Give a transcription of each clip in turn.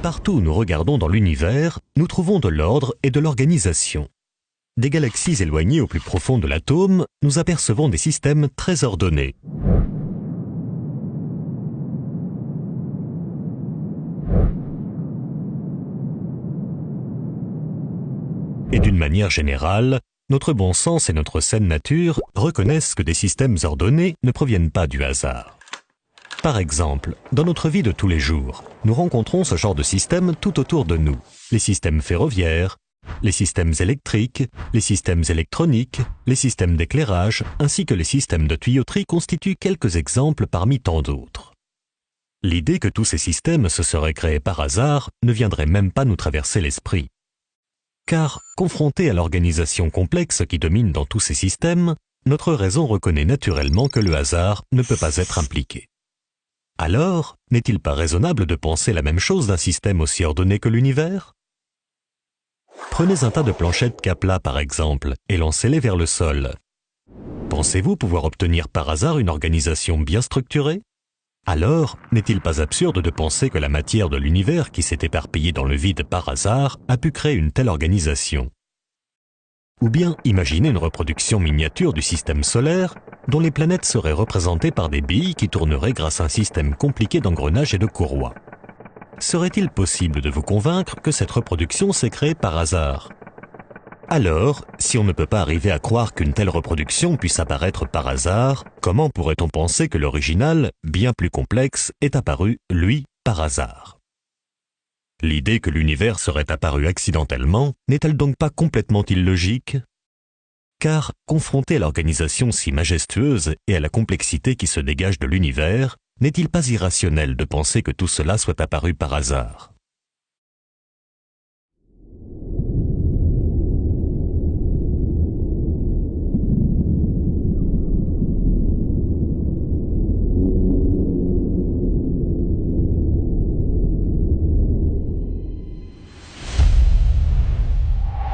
Partout où nous regardons dans l'univers, nous trouvons de l'ordre et de l'organisation. Des galaxies éloignées au plus profond de l'atome, nous apercevons des systèmes très ordonnés. Et d'une manière générale, notre bon sens et notre saine nature reconnaissent que des systèmes ordonnés ne proviennent pas du hasard. Par exemple, dans notre vie de tous les jours, nous rencontrons ce genre de systèmes tout autour de nous. Les systèmes ferroviaires, les systèmes électriques, les systèmes électroniques, les systèmes d'éclairage, ainsi que les systèmes de tuyauterie constituent quelques exemples parmi tant d'autres. L'idée que tous ces systèmes se seraient créés par hasard ne viendrait même pas nous traverser l'esprit. Car, confronté à l'organisation complexe qui domine dans tous ces systèmes, notre raison reconnaît naturellement que le hasard ne peut pas être impliqué. Alors, n'est-il pas raisonnable de penser la même chose d'un système aussi ordonné que l'univers? Prenez un tas de planchettes Kapla par exemple, et lancez-les vers le sol. Pensez-vous pouvoir obtenir par hasard une organisation bien structurée? Alors, n'est-il pas absurde de penser que la matière de l'univers qui s'est éparpillée dans le vide par hasard a pu créer une telle organisation? Ou bien imaginez une reproduction miniature du système solaire dont les planètes seraient représentées par des billes qui tourneraient grâce à un système compliqué d'engrenages et de courroies. Serait-il possible de vous convaincre que cette reproduction s'est créée par hasard? Alors, si on ne peut pas arriver à croire qu'une telle reproduction puisse apparaître par hasard, comment pourrait-on penser que l'original, bien plus complexe, est apparu, lui, par hasard? L'idée que l'univers serait apparu accidentellement n'est-elle donc pas complètement illogique? Car, confronté à l'organisation si majestueuse et à la complexité qui se dégage de l'univers, n'est-il pas irrationnel de penser que tout cela soit apparu par hasard?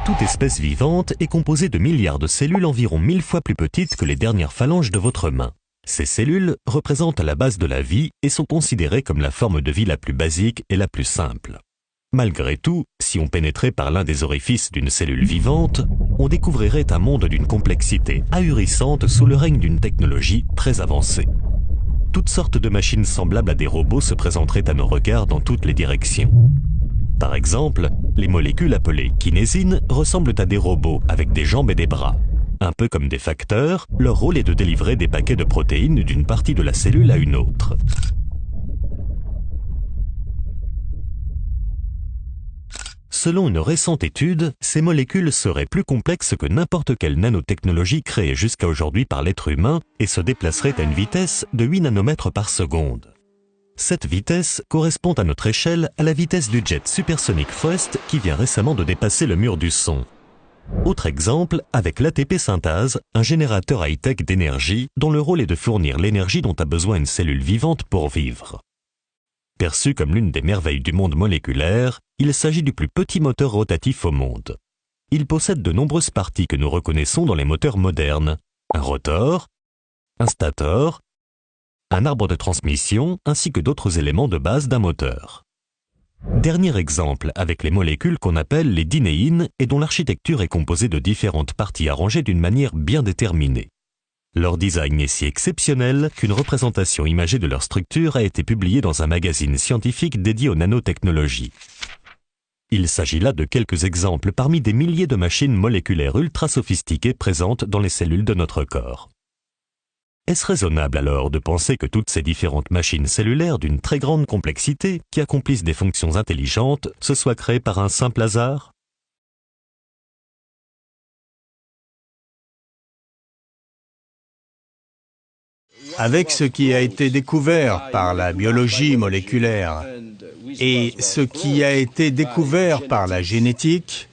Toute espèce vivante est composée de milliards de cellules environ 1000 fois plus petites que les dernières phalanges de votre main. Ces cellules représentent la base de la vie et sont considérées comme la forme de vie la plus basique et la plus simple. Malgré tout, si on pénétrait par l'un des orifices d'une cellule vivante, on découvrirait un monde d'une complexité ahurissante sous le règne d'une technologie très avancée. Toutes sortes de machines semblables à des robots se présenteraient à nos regards dans toutes les directions. Par exemple, les molécules appelées kinésines ressemblent à des robots avec des jambes et des bras. Un peu comme des facteurs, leur rôle est de délivrer des paquets de protéines d'une partie de la cellule à une autre. Selon une récente étude, ces molécules seraient plus complexes que n'importe quelle nanotechnologie créée jusqu'à aujourd'hui par l'être humain et se déplaceraient à une vitesse de 8 nanomètres par seconde. Cette vitesse correspond à notre échelle à la vitesse du jet supersonique Thrust qui vient récemment de dépasser le mur du son. Autre exemple, avec l'ATP synthase, un générateur high-tech d'énergie dont le rôle est de fournir l'énergie dont a besoin une cellule vivante pour vivre. Perçu comme l'une des merveilles du monde moléculaire, il s'agit du plus petit moteur rotatif au monde. Il possède de nombreuses parties que nous reconnaissons dans les moteurs modernes. Un rotor, un stator, un arbre de transmission ainsi que d'autres éléments de base d'un moteur. Dernier exemple avec les molécules qu'on appelle les dinéines et dont l'architecture est composée de différentes parties arrangées d'une manière bien déterminée. Leur design est si exceptionnel qu'une représentation imagée de leur structure a été publiée dans un magazine scientifique dédié aux nanotechnologies. Il s'agit là de quelques exemples parmi des milliers de machines moléculaires ultra sophistiquées présentes dans les cellules de notre corps. Est-ce raisonnable alors de penser que toutes ces différentes machines cellulaires d'une très grande complexité qui accomplissent des fonctions intelligentes se soient créées par un simple hasard? Avec ce qui a été découvert par la biologie moléculaire et ce qui a été découvert par la génétique,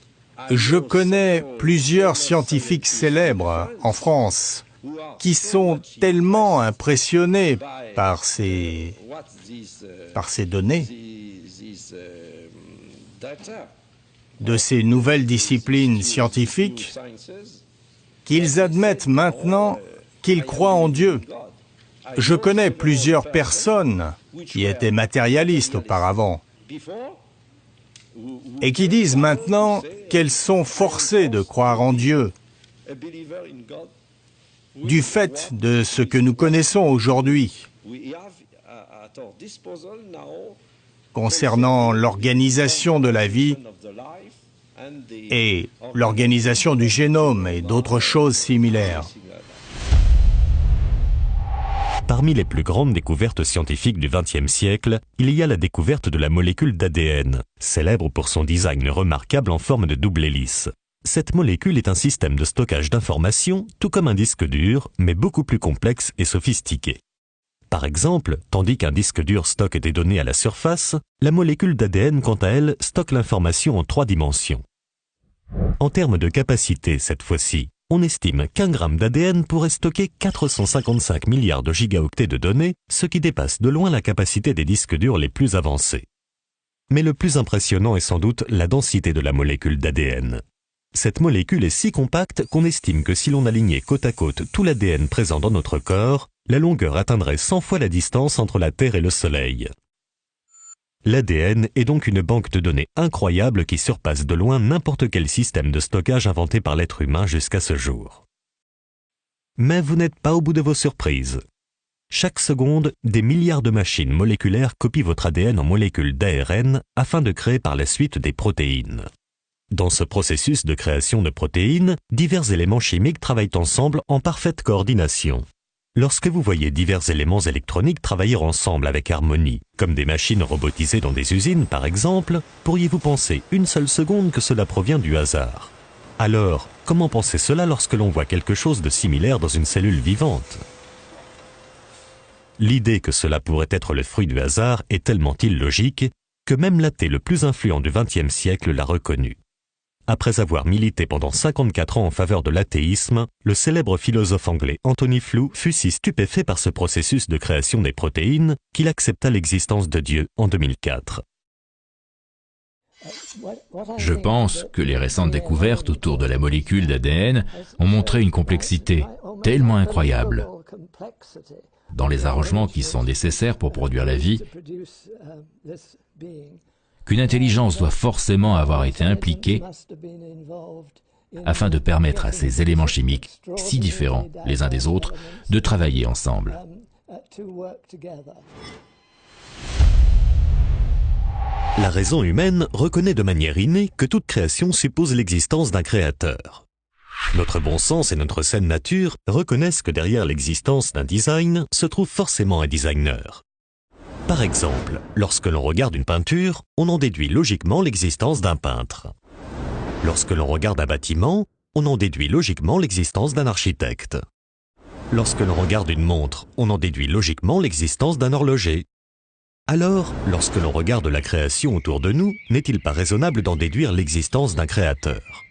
je connais plusieurs scientifiques célèbres en France qui sont tellement impressionnés par ces données, de ces nouvelles disciplines scientifiques, qu'ils admettent maintenant qu'ils croient en Dieu. Je connais plusieurs personnes qui étaient matérialistes auparavant et qui disent maintenant qu'elles sont forcées de croire en Dieu du fait de ce que nous connaissons aujourd'hui concernant l'organisation de la vie et l'organisation du génome et d'autres choses similaires. Parmi les plus grandes découvertes scientifiques du XXe siècle, il y a la découverte de la molécule d'ADN, célèbre pour son design remarquable en forme de double hélice. Cette molécule est un système de stockage d'informations, tout comme un disque dur, mais beaucoup plus complexe et sophistiqué. Par exemple, tandis qu'un disque dur stocke des données à la surface, la molécule d'ADN, quant à elle, stocke l'information en 3 dimensions. En termes de capacité, cette fois-ci, on estime qu'un gramme d'ADN pourrait stocker 455 milliards de gigaoctets de données, ce qui dépasse de loin la capacité des disques durs les plus avancés. Mais le plus impressionnant est sans doute la densité de la molécule d'ADN. Cette molécule est si compacte qu'on estime que si l'on alignait côte à côte tout l'ADN présent dans notre corps, la longueur atteindrait 100 fois la distance entre la Terre et le Soleil. L'ADN est donc une banque de données incroyable qui surpasse de loin n'importe quel système de stockage inventé par l'être humain jusqu'à ce jour. Mais vous n'êtes pas au bout de vos surprises. Chaque seconde, des milliards de machines moléculaires copient votre ADN en molécules d'ARN afin de créer par la suite des protéines. Dans ce processus de création de protéines, divers éléments chimiques travaillent ensemble en parfaite coordination. Lorsque vous voyez divers éléments électroniques travailler ensemble avec harmonie, comme des machines robotisées dans des usines par exemple, pourriez-vous penser une seule seconde que cela provient du hasard? Alors, comment penser cela lorsque l'on voit quelque chose de similaire dans une cellule vivante? L'idée que cela pourrait être le fruit du hasard est tellement illogique que même l'athée le plus influent du XXe siècle l'a reconnu. Après avoir milité pendant 54 ans en faveur de l'athéisme, le célèbre philosophe anglais Anthony Flew fut si stupéfait par ce processus de création des protéines qu'il accepta l'existence de Dieu en 2004. Je pense que les récentes découvertes autour de la molécule d'ADN ont montré une complexité tellement incroyable dans les arrangements qui sont nécessaires pour produire la vie, qu'une intelligence doit forcément avoir été impliquée afin de permettre à ces éléments chimiques, si différents les uns des autres, de travailler ensemble. La raison humaine reconnaît de manière innée que toute création suppose l'existence d'un créateur. Notre bon sens et notre saine nature reconnaissent que derrière l'existence d'un design se trouve forcément un designer. Par exemple, lorsque l'on regarde une peinture, on en déduit logiquement l'existence d'un peintre. Lorsque l'on regarde un bâtiment, on en déduit logiquement l'existence d'un architecte. Lorsque l'on regarde une montre, on en déduit logiquement l'existence d'un horloger. Alors, lorsque l'on regarde la création autour de nous, n'est-il pas raisonnable d'en déduire l'existence d'un créateur?